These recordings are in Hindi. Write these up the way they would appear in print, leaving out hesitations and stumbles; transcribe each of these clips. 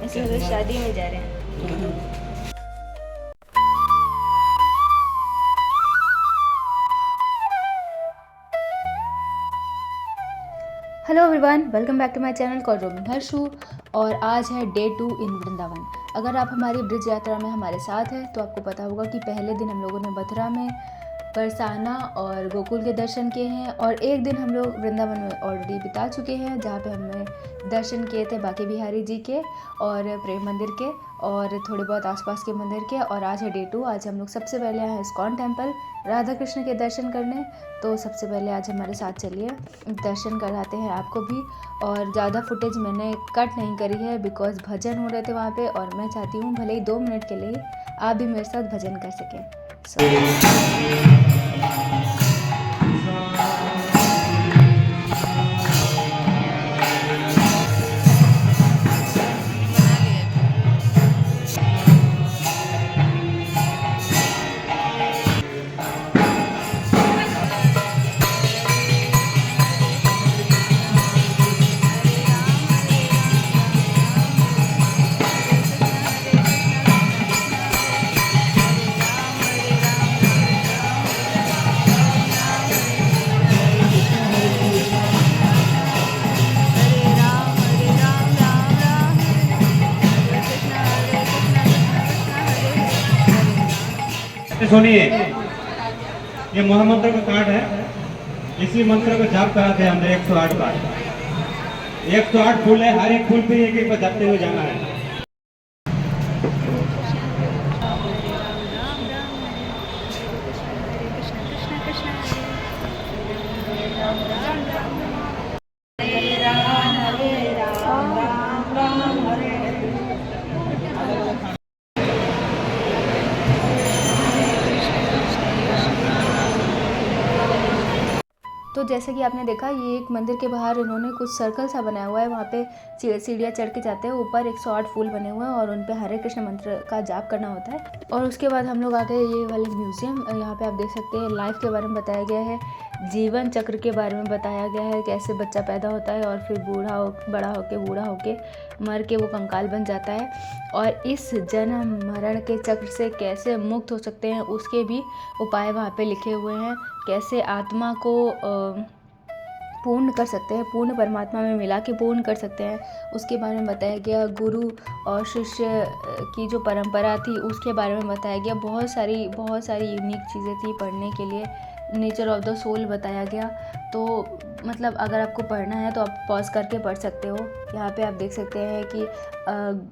इसमें तो शादी में जा रहे हैं। Hello everyone, welcome back to my channel called Robin Harshu. और आज है डे 2 इन वृंदावन। अगर आप हमारी ब्रिज यात्रा में हमारे साथ हैं तो आपको पता होगा कि पहले दिन हम लोगों ने मथुरा में बरसाना और गोकुल के दर्शन किए हैं, और एक दिन हम लोग वृंदावन में ऑलरेडी बिता चुके हैं, जहाँ पे हमने दर्शन किए थे बांके बिहारी जी के और प्रेम मंदिर के और थोड़े बहुत आसपास के मंदिर के। और आज है डे 2। आज हम लोग सबसे पहले आए हैं इस्कॉन टेम्पल राधा कृष्ण के दर्शन करने। तो सबसे पहले आज हमारे साथ चलिए, दर्शन कराते हैं आपको भी। और ज़्यादा फुटेज मैंने कट नहीं करी है बिकॉज भजन हो रहे थे वहाँ पे, और मैं चाहती हूँ भले ही 2 मिनट के लिए आप भी मेरे साथ भजन कर सकें। सुनिए, ये महामंत्र का कार्ड है। इसी मंत्र को जाप कराते हैं हमने 108 बार। 108 फूल है, हर एक फूल पे एक एक बार जापते हुए जाना है। तो जैसे कि आपने देखा, ये एक मंदिर के बाहर इन्होंने कुछ सर्कल सा बनाया हुआ है। वहाँ पे सीढ़ियाँ चढ़ के जाते हैं ऊपर। 108 फूल बने हुए हैं और उन पे हरे कृष्ण मंत्र का जाप करना होता है। और उसके बाद हम लोग आ गए ये वाले म्यूजियम। यहाँ पे आप देख सकते हैं लाइफ के बारे में बताया गया है, जीवन चक्र के बारे में बताया गया है, कैसे बच्चा पैदा होता है और फिर बड़ा होके मर के वो कंकाल बन जाता है, और इस जन्म मरण के चक्र से कैसे मुक्त हो सकते हैं उसके भी उपाय वहाँ पे लिखे हुए हैं। कैसे आत्मा को पूर्ण कर सकते हैं, पूर्ण परमात्मा में मिला के पूर्ण कर सकते हैं, उसके बारे में बताया गया। गुरु और शिष्य की जो परंपरा थी उसके बारे में बताया गया। बहुत सारी यूनिक चीज़ें थी पढ़ने के लिए। नेचर ऑफ द सोल बताया गया। तो मतलब अगर आपको पढ़ना है तो आप पॉज करके पढ़ सकते हो। यहाँ पे आप देख सकते हैं कि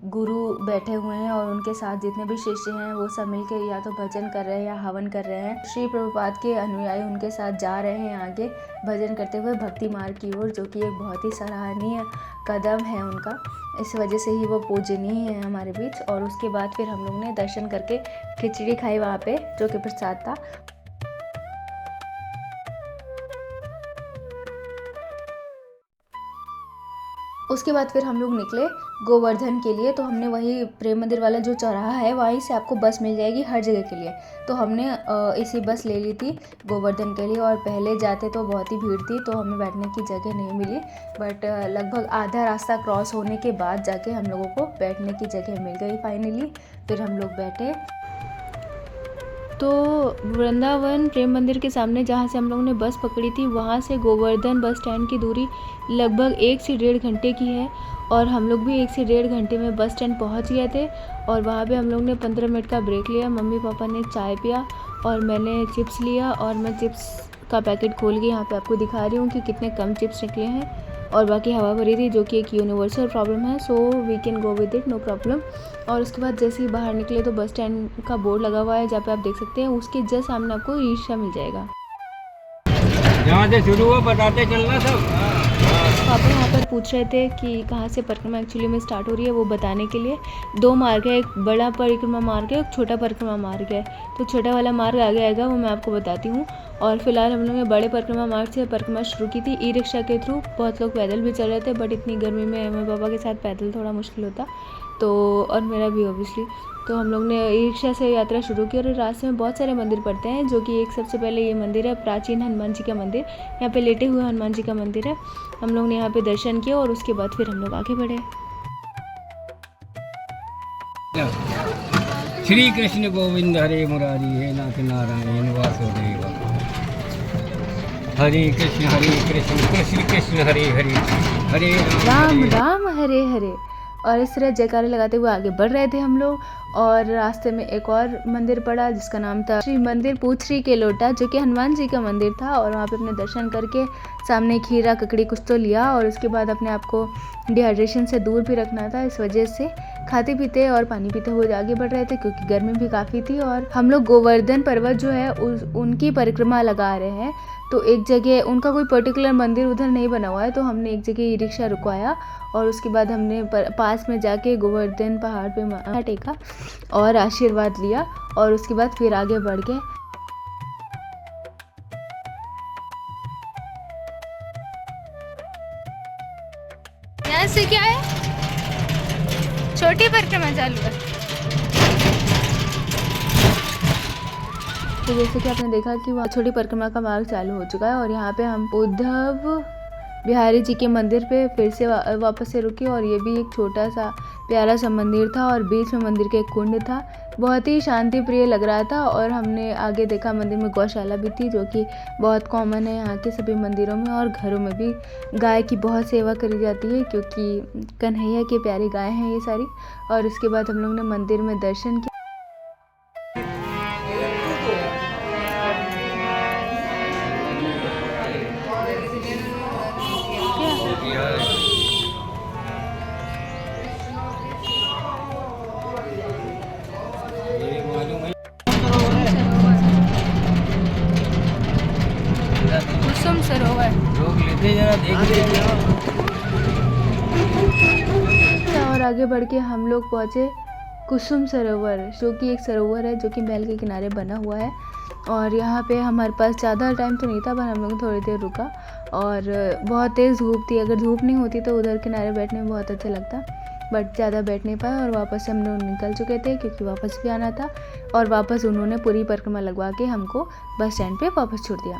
गुरु बैठे हुए हैं और उनके साथ जितने भी शिष्य हैं वो सब मिलकर या तो भजन कर रहे हैं या हवन कर रहे हैं। श्री प्रभुपाद के अनुयायी उनके साथ जा रहे हैं आगे भजन करते हुए भक्ति मार्ग की ओर, जो कि एक बहुत ही सराहनीय कदम है उनका। इस वजह से ही वो पूजनीय है हमारे बीच। और उसके बाद फिर हम लोग ने दर्शन करके खिचड़ी खाई वहाँ पे, जो कि प्रसाद था। उसके बाद फिर हम लोग निकले गोवर्धन के लिए। तो हमने वही प्रेम मंदिर वाला जो चौराहा है वहीं से आपको बस मिल जाएगी हर जगह के लिए। तो हमने इसी बस ले ली थी गोवर्धन के लिए। और पहले जाते तो बहुत ही भीड़ थी तो हमें बैठने की जगह नहीं मिली, बट लगभग आधा रास्ता क्रॉस होने के बाद जाके हम लोगों को बैठने की जगह मिल गई फाइनली। फिर हम लोग बैठे। तो वृंदावन प्रेम मंदिर के सामने जहाँ से हम लोगों ने बस पकड़ी थी वहाँ से गोवर्धन बस स्टैंड की दूरी लगभग 1 से 1.5 घंटे की है। और हम लोग भी 1 से 1.5 घंटे में बस स्टैंड पहुँच गए थे। और वहाँ पे हम लोग ने 15 मिनट का ब्रेक लिया। मम्मी पापा ने चाय पिया और मैंने चिप्स लिया, और मैं चिप्स का पैकेट खोल के यहाँ पे आपको दिखा रही हूँ कि कितने कम चिप्स निकले हैं। और बाकी हवा भरी थी, जो कि एक यूनिवर्सल प्रॉब्लम है, so we can go with it, no problem. और उसके बाद जैसे ही बाहर निकले तो बस स्टैंड का बोर्ड लगा हुआ है जहाँ पे आप देख सकते हैं, उसके जस्ट सामने आपको ई रिक्शा मिल जाएगा। जहाँ से शुरू हुआ बताते चलना सब। पापा यहाँ पर पूछ रहे थे कि कहाँ से परिक्रमा एक्चुअली में स्टार्ट हो रही है, वो बताने के लिए 2 मार्ग है, एक बड़ा परिक्रमा मार्ग है, एक छोटा परिक्रमा मार्ग है। तो छोटा वाला मार्ग आगे आएगा, वो मैं आपको बताती हूँ। और फिलहाल हम लोगों ने बड़े परिक्रमा मार्ग से परिक्रमा शुरू की थी ई रिक्शा के थ्रू। बहुत लोग पैदल भी चल रहे थे, बट इतनी गर्मी में मम्मी पापा के साथ पैदल थोड़ा मुश्किल होता, तो और मेरा भी ऑब्वियसली। तो हम लोग ने ई रिक्शा से यात्रा शुरू की। और रास्ते में बहुत सारे मंदिर पड़ते हैं, जो कि एक सबसे पहले ये मंदिर है प्राचीन हनुमान जी का मंदिर। यहाँ पे लेटे हुए हनुमान जी का मंदिर है। हम लोग ने यहाँ पे दर्शन किया और उसके बाद फिर हम लोग आगे बढ़े। श्री कृष्ण गोविंद हरे मुरारी हे नाथ नारायण वासुदेव। हरे कृष्ण कृष्ण कृष्ण हरे हरे, हरे राम राम हरे हरे। और इस तरह जयकारे लगाते हुए आगे बढ़ रहे थे हम लोग। और रास्ते में एक और मंदिर पड़ा जिसका नाम था श्री मंदिर पूछरी के लोटा, जो कि हनुमान जी का मंदिर था। और वहाँ पे अपने दर्शन करके सामने खीरा ककड़ी कुछ तो लिया, और उसके बाद अपने आप को डिहाइड्रेशन से दूर भी रखना था। इस वजह से खाते पीते और पानी पीते हुए आगे बढ़ रहे थे, क्योंकि गर्मी भी काफ़ी थी। और हम लोग गोवर्धन पर्वत जो है उनकी परिक्रमा लगा रहे हैं। तो एक जगह उनका कोई पर्टिकुलर मंदिर उधर नहीं बना हुआ है, तो हमने एक जगह ई रिक्शा रुकवाया और उसके बाद हमने पास में जाके गोवर्धन पहाड़ पे माथा टेका और आशीर्वाद लिया, और उसके बाद फिर आगे बढ़ गए। यहाँ से क्या है, छोटी परिक्रमा चालू है। तो जैसे कि आपने देखा कि वहाँ छोटी परिक्रमा का मार्ग चालू हो चुका है, और यहाँ पे हम उद्धव बिहारी जी के मंदिर पे फिर से वापस से रुके। और ये भी एक छोटा सा प्यारा सा मंदिर था, और बीच में मंदिर के एक कुंड था, बहुत ही शांति प्रिय लग रहा था। और हमने आगे देखा मंदिर में गौशाला भी थी, जो कि बहुत कॉमन है यहाँ के सभी मंदिरों में। और घरों में भी गाय की बहुत सेवा करी जाती है, क्योंकि कन्हैया की प्यारी गाय हैं ये सारी। और उसके बाद हम लोग ने मंदिर में दर्शन किया। कुसुम सरोवर लोग लेते जरा देख और आगे बढ़ के हम लोग पहुँचे कुसुम सरोवर, जो कि एक सरोवर है जो कि महल के किनारे बना हुआ है। और यहाँ पे हमारे पास ज़्यादा टाइम तो नहीं था, पर हम लोग थोड़ी देर रुका। और बहुत तेज़ धूप थी, अगर धूप नहीं होती तो उधर किनारे बैठने में बहुत अच्छा लगता, बट ज़्यादा बैठ नहीं पाए। और वापस से हम लोग निकल चुके थे, क्योंकि वापस भी आना था। और वापस उन्होंने पूरी परिक्रमा लगवा के हमको बस स्टैंड पे वापस छोड़ दिया।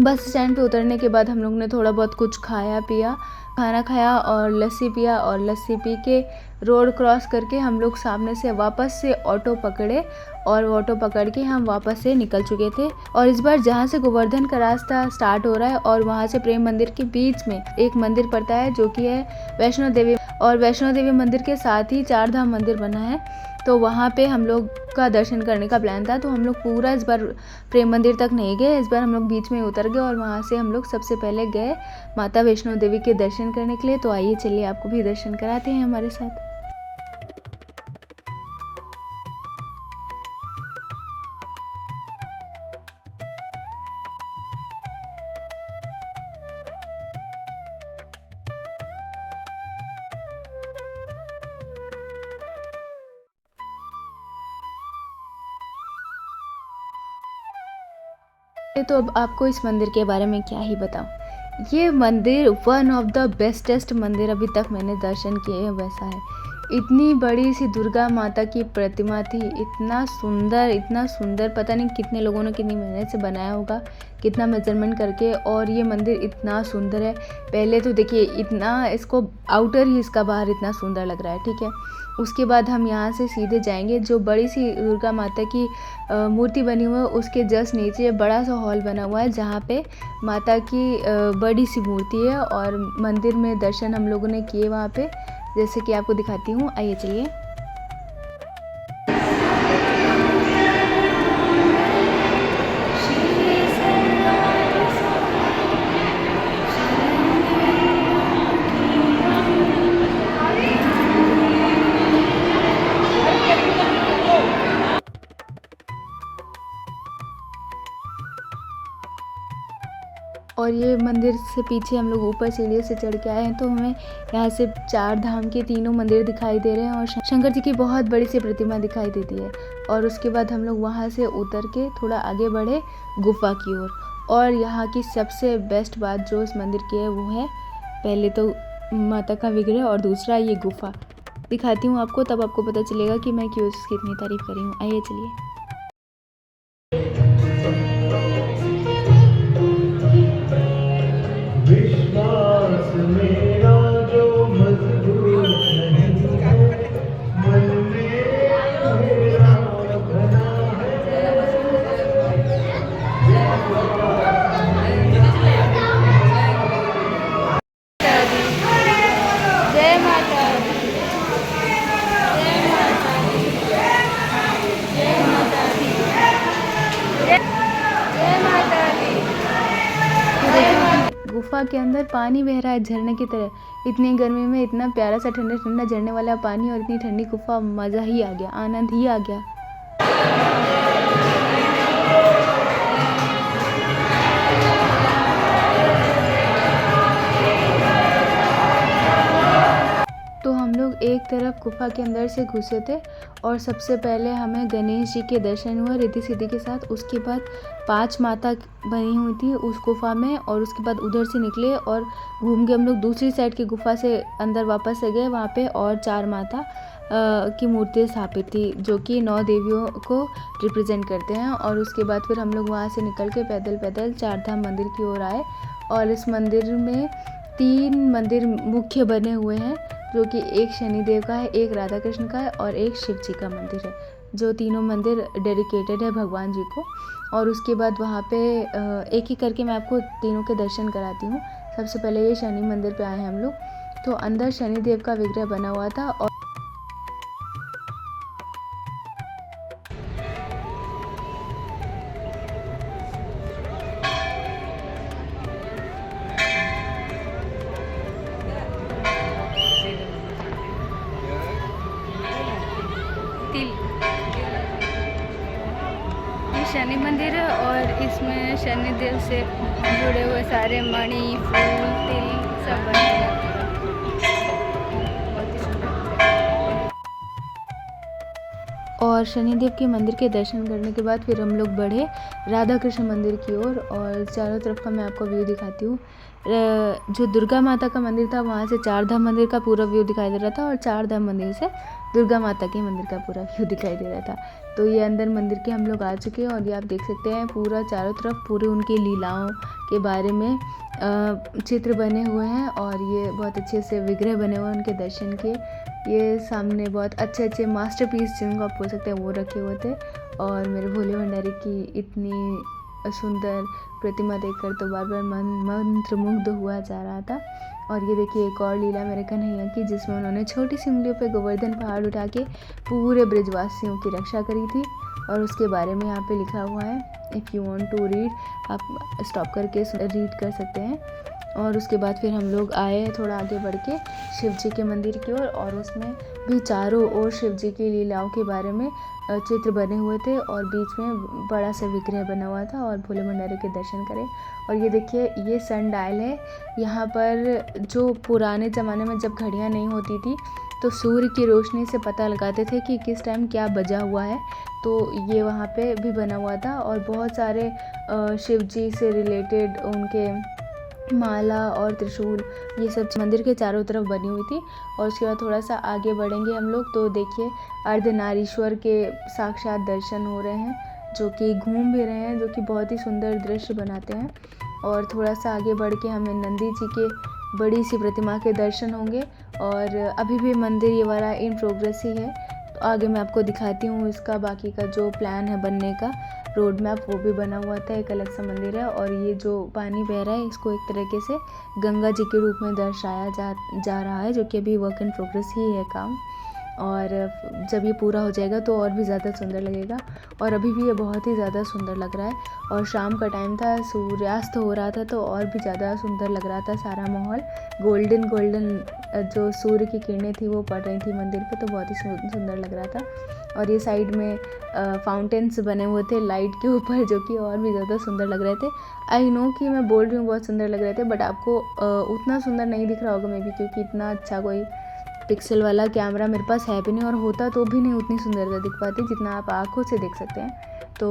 बस स्टैंड पे उतरने के बाद हम लोग ने थोड़ा बहुत कुछ खाया पिया, खाना खाया और लस्सी पिया। और लस्सी पी के रोड क्रॉस करके हम लोग सामने से वापस से ऑटो पकड़े, और ऑटो पकड़ के हम वापस से निकल चुके थे। और इस बार जहाँ से गोवर्धन का रास्ता स्टार्ट हो रहा है, और वहाँ से प्रेम मंदिर के बीच में एक मंदिर पड़ता है, जो कि है वैष्णो देवी। और वैष्णो देवी मंदिर के साथ ही 4 धाम मंदिर बना है, तो वहाँ पे हम लोग का दर्शन करने का प्लान था। तो हम लोग पूरा इस बार प्रेम मंदिर तक नहीं गए, इस बार हम लोग बीच में उतर गए। और वहाँ से हम लोग सबसे पहले गए माता वैष्णो देवी के दर्शन करने के लिए। तो आइए चलिए आपको भी दर्शन कराते हैं हमारे साथ। तो अब आपको इस मंदिर के बारे में क्या ही बताऊं। ये मंदिर वन ऑफ द बेस्टेस्ट मंदिर अभी तक मैंने दर्शन किए हैं वैसा है। इतनी बड़ी सी दुर्गा माता की प्रतिमा थी, इतना सुंदर, पता नहीं कितने लोगों ने कितनी मेहनत से बनाया होगा, कितना मेजरमेंट करके। और ये मंदिर इतना सुंदर है। पहले तो देखिए इतना इसको आउटर ही इसका बाहर इतना सुंदर लग रहा है, ठीक है। उसके बाद हम यहाँ से सीधे जाएंगे, जो बड़ी सी दुर्गा माता की मूर्ति बनी हुई है उसके जस्ट नीचे बड़ा सा हॉल बना हुआ है, जहाँ पे माता की बड़ी सी मूर्ति है। और मंदिर में दर्शन हम लोगों ने किए वहाँ पे, जैसे कि आपको दिखाती हूँ, आइए चलिए। और ये मंदिर से पीछे हम लोग ऊपर सीढ़ियों से चढ़ के आए हैं, तो हमें यहाँ से 4 धाम के तीनों मंदिर दिखाई दे रहे हैं, और शंकर जी की बहुत बड़ी सी प्रतिमा दिखाई देती है। और उसके बाद हम लोग वहाँ से उतर के थोड़ा आगे बढ़े गुफा की ओर, और यहाँ की सबसे बेस्ट बात जो इस मंदिर की है वो है पहले तो माता का विग्रह और दूसरा ये गुफा। दिखाती हूँ आपको, तब आपको पता चलेगा कि मैं क्यों इसकी इतनी तारीफ़ करी हूँ। आइए चलिए। विश्वास मेरा जो मजबूत नहीं है, मन में मेरा बना है। जय माता दी, जय माता दी, जय माता दी, जय माता दी। गुफा के अंदर पानी बह रहा है झरने की तरह। इतनी गर्मी में इतना प्यारा सा ठंडा ठंडा झरने वाला पानी और इतनी ठंडी गुफा, मज़ा ही आ गया, आनंद ही आ गया। तो हम लोग एक तरफ गुफा के अंदर से घुसे थे और सबसे पहले हमें गणेश जी के दर्शन हुए रिद्धि सिद्धि के साथ। उसके बाद 5 माता बनी हुई थी उस गुफा में, और उसके बाद उधर से निकले और घूम के हम लोग दूसरी साइड की गुफा से अंदर वापस से गए। वहाँ पे और 4 माता की मूर्तियाँ स्थापित थी जो कि 9 देवियों को रिप्रेजेंट करते हैं। और उसके बाद फिर हम लोग वहाँ से निकल के पैदल पैदल 4 धाम मंदिर की ओर आए। और इस मंदिर में 3 मंदिर मुख्य बने हुए हैं, जो कि एक शनिदेव का है, एक राधा कृष्ण का है और एक शिव जी का मंदिर है, जो तीनों मंदिर डेडिकेटेड है भगवान जी को। और उसके बाद वहाँ पे एक एक करके मैं आपको तीनों के दर्शन कराती हूँ। सबसे पहले ये शनि मंदिर पे आए हैं हम लोग। तो अंदर शनिदेव का विग्रह बना हुआ था और ये शनि मंदिर है और इसमें शनिदेव से जुड़े हुए सारे मणि, फूल, तिल सब बने हुए हैं। बहुत ही सुंदर। और शनिदेव के मंदिर के दर्शन करने के बाद फिर हम लोग बढ़े राधा कृष्ण मंदिर की ओर। और चारों तरफ का मैं आपको व्यू दिखाती हूँ। जो दुर्गा माता का मंदिर था वहाँ से 4 धाम मंदिर का पूरा व्यू दिखाई दे रहा था, और 4 धाम मंदिर से दुर्गा माता के मंदिर का पूरा व्यू दिखाई दे रहा था। तो ये अंदर मंदिर के हम लोग आ चुके हैं और ये आप देख सकते हैं पूरा चारों तरफ पूरे उनकी लीलाओं के बारे में चित्र बने हुए हैं। और ये बहुत अच्छे से विग्रह बने हुए हैं उनके दर्शन के। ये सामने बहुत अच्छे अच्छे मास्टरपीस जिनको आप बोल सकते हैं वो रखे हुए थे। और मेरे भोले भंडारी की इतनी सुंदर प्रतिमा देखकर तो बार बार मन मंत्रमुग्ध हुआ जा रहा था। और ये देखिए एक और लीला मेरे कन्हैया की, जिसमें उन्होंने छोटी सी उंगलियों पे गोवर्धन पहाड़ उठा के पूरे ब्रजवासियों की रक्षा करी थी। और उसके बारे में यहाँ पे लिखा हुआ है। If you want to read, आप स्टॉप करके रीड कर सकते हैं। और उसके बाद फिर हम लोग आए थोड़ा आगे बढ़ के शिव जी के मंदिर की ओर, और उसमें भी चारों ओर शिव जी की लीलाओं के बारे में चित्र बने हुए थे और बीच में बड़ा सा विग्रह बना हुआ था। और भोले भंडारी के दर्शन करें। और ये देखिए ये सन डायल है। यहाँ पर जो पुराने ज़माने में जब घड़ियाँ नहीं होती थी तो सूर्य की रोशनी से पता लगाते थे कि किस टाइम क्या बजा हुआ है। तो ये वहाँ पे भी बना हुआ था। और बहुत सारे शिव जी से रिलेटेड उनके माला और त्रिशूल ये सब मंदिर के चारों तरफ बनी हुई थी। और उसके बाद थोड़ा सा आगे बढ़ेंगे हम लोग तो देखिए अर्धनारीश्वर के साक्षात दर्शन हो रहे हैं, जो कि घूम भी रहे हैं, जो कि बहुत ही सुंदर दृश्य बनाते हैं। और थोड़ा सा आगे बढ़ के हमें नंदी जी के बड़ी सी प्रतिमा के दर्शन होंगे। और अभी भी मंदिर ये वाला इन प्रोग्रेस ही है। तो आगे मैं आपको दिखाती हूँ इसका बाकी का जो प्लान है बनने का, रोड मैप वो भी बना हुआ था। एक अलग सा मंदिर है। और ये जो पानी बह रहा है इसको एक तरीके से गंगा जी के रूप में दर्शाया जा रहा है, जो कि अभी वर्क इन प्रोग्रेस ही है काम। और जब ये पूरा हो जाएगा तो और भी ज़्यादा सुंदर लगेगा। और अभी भी ये बहुत ही ज़्यादा सुंदर लग रहा है। और शाम का टाइम था, सूर्यास्त हो रहा था तो और भी ज़्यादा सुंदर लग रहा था सारा माहौल। गोल्डन जो सूर्य की किरणें थी वो पड़ रही थी मंदिर पे, तो बहुत ही सुंदर लग रहा था। और ये साइड में फाउंटेन्स बने हुए थे लाइट के ऊपर, जो कि और भी ज़्यादा सुंदर लग रहे थे। आई नो कि मैं बोल रही हूँ बहुत सुंदर लग रहे थे, बट आपको उतना सुंदर नहीं दिख रहा होगा मे बी, क्योंकि इतना अच्छा कोई पिक्सल वाला कैमरा मेरे पास है भी नहीं, और होता तो भी नहीं उतनी सुंदरता दिख पाती जितना आप आँखों से देख सकते हैं। तो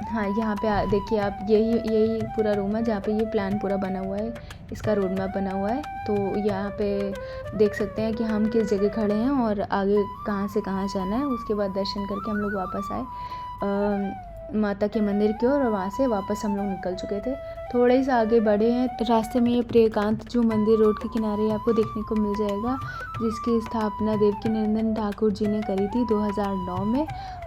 हाँ, यहाँ पे देखिए आप, यही पूरा रूम है जहाँ पे ये प्लान पूरा बना हुआ है, इसका रोड मैप बना हुआ है। तो यहाँ पे देख सकते हैं कि हम किस जगह खड़े हैं और आगे कहाँ से कहाँ जाना है। उसके बाद दर्शन करके हम लोग वापस आए माता के मंदिर की ओर, और वहाँ से वापस हम लोग निकल चुके थे। थोड़े से आगे बढ़े हैं, रास्ते में ये प्रियकांत जू मंदिर रोड के किनारे आपको देखने को मिल जाएगा, जिसकी स्थापना देवकीनंदन ठाकुर जी ने करी थी 2009 में।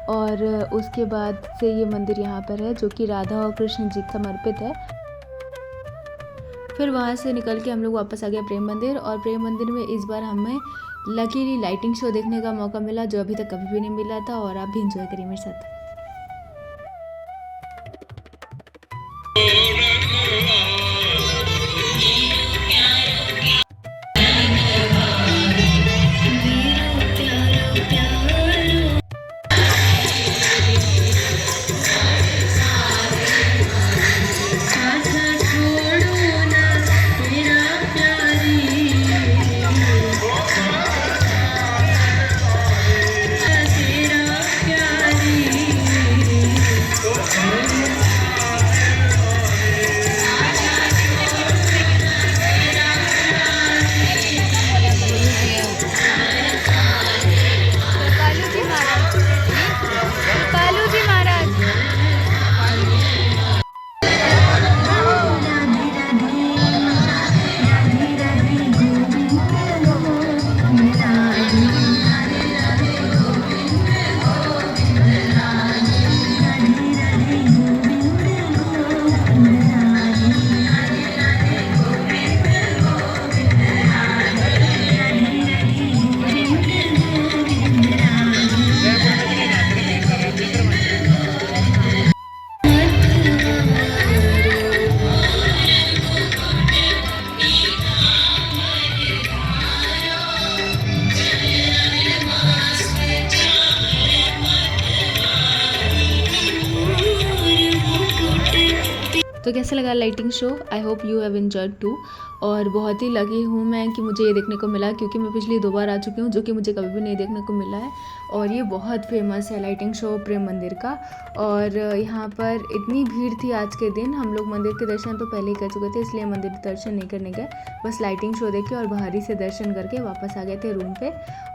और उसके बाद से ये मंदिर यहाँ पर है, जो कि राधा और कृष्ण जी को समर्पित है। फिर वहाँ से निकल के हम लोग वापस आ गए प्रेम मंदिर, और प्रेम मंदिर में इस बार हमें लकीली लाइटिंग शो देखने का मौका मिला, जो अभी तक कभी भी नहीं मिला था। और आप भी इंजॉय करिए मेरे साथ। तो कैसा लगा lighting show? I hope you have enjoyed too. और बहुत ही लकी हूँ मैं कि मुझे ये देखने को मिला, क्योंकि मैं पिछली 2 बार आ चुकी हूँ, जो कि मुझे कभी भी नहीं देखने को मिला है। और ये बहुत फेमस है लाइटिंग शो प्रेम मंदिर का। और यहाँ पर इतनी भीड़ थी आज के दिन, हम लोग मंदिर के दर्शन तो पहले ही कर चुके थे, इसलिए मंदिर के दर्शन नहीं करने गए, बस लाइटिंग शो देखे और बाहरी से दर्शन करके वापस आ गए थे रूम पे।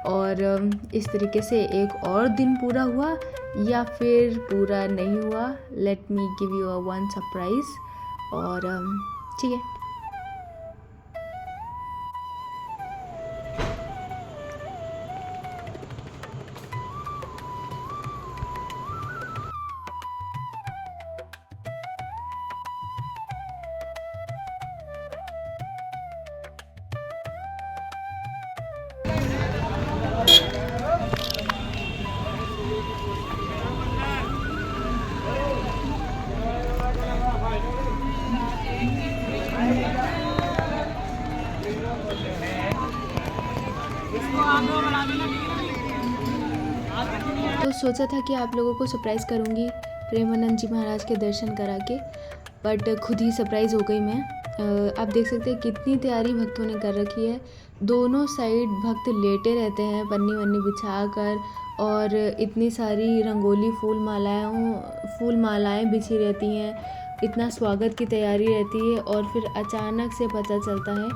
और इस तरीके से एक और दिन पूरा हुआ, या फिर पूरा नहीं हुआ। Let me give you a one surprise. और ठीक है, तो सोचा था कि आप लोगों को सरप्राइज़ करूंगी प्रेमानंद जी महाराज के दर्शन करा के, बट खुद ही सरप्राइज़ हो गई मैं। आप देख सकते हैं कितनी तैयारी भक्तों ने कर रखी है। दोनों साइड भक्त लेटे रहते हैं पन्नी वन्नी बिछा कर, और इतनी सारी रंगोली फूल मालाएँ बिछी रहती हैं, इतना स्वागत की तैयारी रहती है। और फिर अचानक से पता चलता है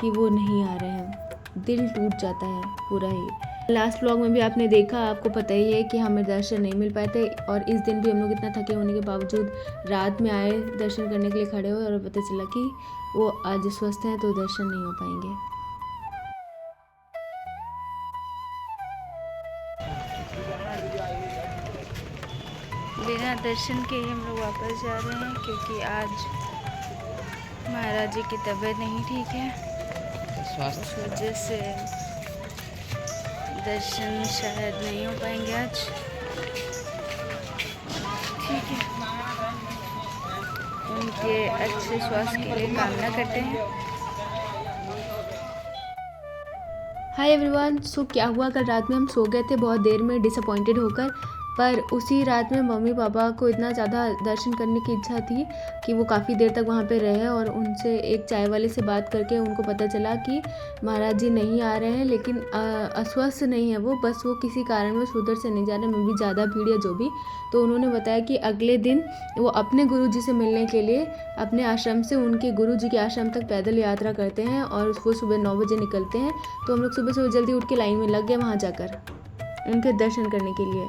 कि वो नहीं आ रहे हैं, दिल टूट जाता है पूरा ही। लास्ट व्लॉग में भी आपने देखा, आपको पता ही है कि हमें दर्शन नहीं मिल पाए थे। और इस दिन भी हम लोग इतना थके होने के बावजूद रात में आए दर्शन करने के लिए खड़े हुए, और पता चला कि वो आज स्वस्थ हैं तो दर्शन नहीं हो पाएंगे। बिना दर्शन के ही हम लोग वापस जा रहे हैं, क्योंकि आज महाराज जी की तबीयत नहीं ठीक है, इस वजह से दर्शन शायद नहीं हो पाएंगे आज। ठीक है, उनके अच्छे स्वास्थ्य के लिए कामना करते हैं। Hi everyone. सो क्या हुआ, कल रात में हम सो गए थे बहुत देर में डिसअपॉइंटेड होकर। पर उसी रात में मम्मी पापा को इतना ज़्यादा दर्शन करने की इच्छा थी कि वो काफ़ी देर तक वहाँ पे रहे और उनसे एक चाय वाले से बात करके उनको पता चला कि महाराज जी नहीं आ रहे हैं, लेकिन अस्वस्थ नहीं है वो, बस वो किसी कारणवश उधर से नहीं जा रहे, मे भी ज़्यादा भीड़ या जो भी। तो उन्होंने बताया कि अगले दिन वो अपने गुरुजी से मिलने के लिए अपने आश्रम से उनके गुरुजी के आश्रम तक पैदल यात्रा करते हैं और वो सुबह 9 बजे निकलते हैं। तो हम लोग सुबह सुबह जल्दी उठ के लाइन में लग गए वहाँ जाकर उनके दर्शन करने के लिए।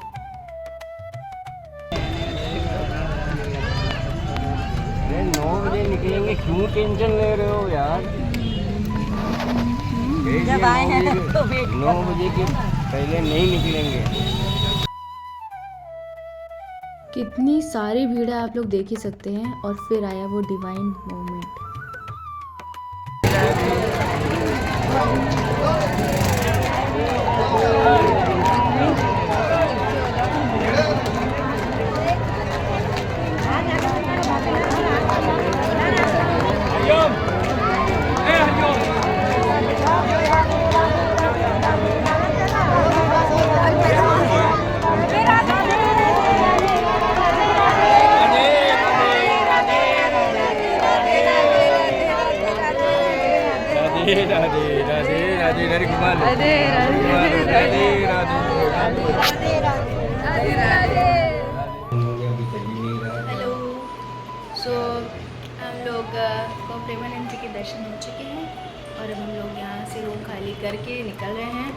9 बजे निकलेंगे, क्यों टेंशन ले रहे हो यार? जब आए हैं तो 9 बजे के पहले नहीं निकलेंगे। कितनी सारी भीड़ है आप लोग देख ही सकते हैं। और फिर आया वो डिवाइन मोमेंट। हेलो। सो हम लोग को प्रेमानंद जी के दर्शन हो चुके हैं और अब हम लोग यहाँ से रूम खाली करके निकल रहे हैं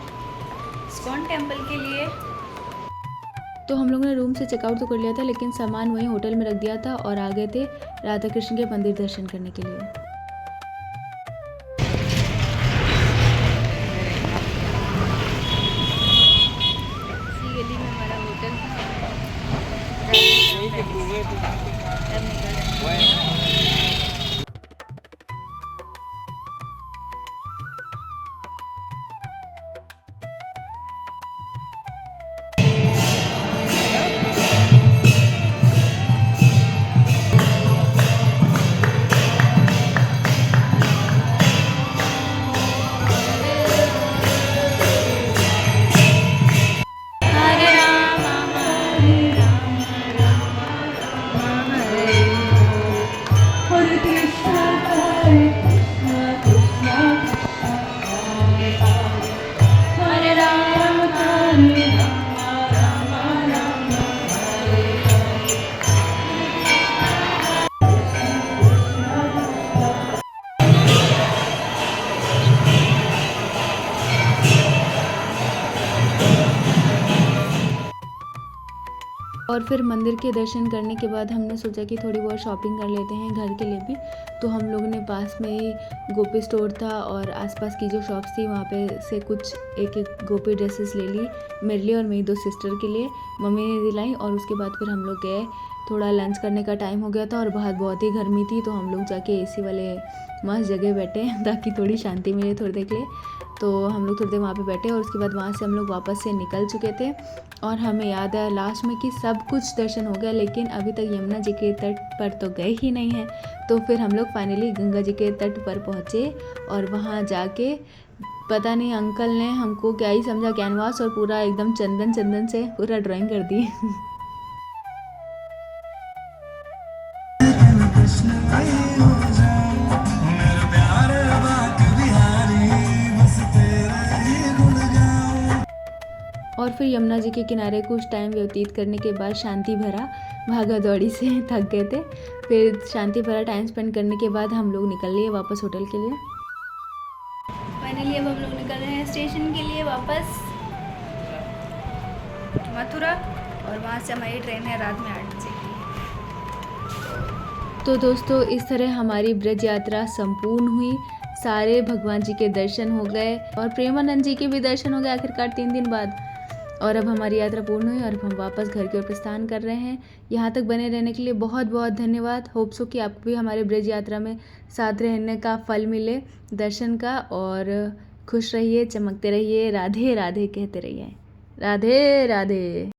इस्कॉन टेम्पल के लिए। तो हम लोगों ने रूम से चेकआउट तो कर लिया था, लेकिन सामान वहीं होटल में रख दिया था और आ गए थे राधा कृष्ण के मंदिर दर्शन करने के लिए। इसी गली में हमारा होटल था। अब निकल रहे हैं। और फिर मंदिर के दर्शन करने के बाद हमने सोचा कि थोड़ी बहुत शॉपिंग कर लेते हैं घर के लिए भी। तो हम लोगों ने पास में ही गोपी स्टोर था और आसपास की जो शॉप्स थी वहाँ पे से कुछ एक गोपी ड्रेसेस ले ली मेरे लिए और मेरी 2 सिस्टर के लिए, मम्मी ने दिलाई। और उसके बाद फिर हम लोग गए, थोड़ा लंच करने का टाइम हो गया था और बाहर बहुत ही गर्मी थी, तो हम लोग जाके AC वाले मस्त जगह बैठे ताकि थोड़ी शांति मिले थोड़ी देर के लिए। तो हम लोग थोड़ी देर वहाँ पे बैठे और उसके बाद वहाँ से हम लोग वापस से निकल चुके थे। और हमें याद है लास्ट में कि सब कुछ दर्शन हो गया, लेकिन अभी तक यमुना जी के तट पर तो गए ही नहीं हैं। तो फिर हम लोग फाइनली गंगा जी के तट पर पहुँचे और वहाँ जाके पता नहीं अंकल ने हमको क्या ही समझा, कैनवास और पूरा एकदम चंदन से पूरा ड्राइंग कर दी। और फिर यमुना जी के किनारे कुछ टाइम व्यतीत करने के बाद शांति भरा भागा दौड़ी से थक गए थे। फिर शांति भरा टाइम स्पेंड करने के बाद हम लोग निकल लिए वापस होटल के लिए। फाइनली अब हम लोग निकल रहे हैं स्टेशन के लिए वापस मथुरा और वहाँ से हमारी ट्रेन है रात में 8 बजे की। तो दोस्तों इस तरह हमारी ब्रज यात्रा संपूर्ण हुई। सारे भगवान जी के दर्शन हो गए और प्रेमानंद जी के भी दर्शन हो गए आखिरकार 3 दिन बाद। और अब हमारी यात्रा पूर्ण हुई और हम वापस घर की ओर प्रस्थान कर रहे हैं। यहाँ तक बने रहने के लिए बहुत बहुत धन्यवाद। होप सो कि आपको भी हमारे ब्रज यात्रा में साथ रहने का फल मिले दर्शन का। और खुश रहिए, चमकते रहिए, राधे राधे कहते रहिए। राधे राधे।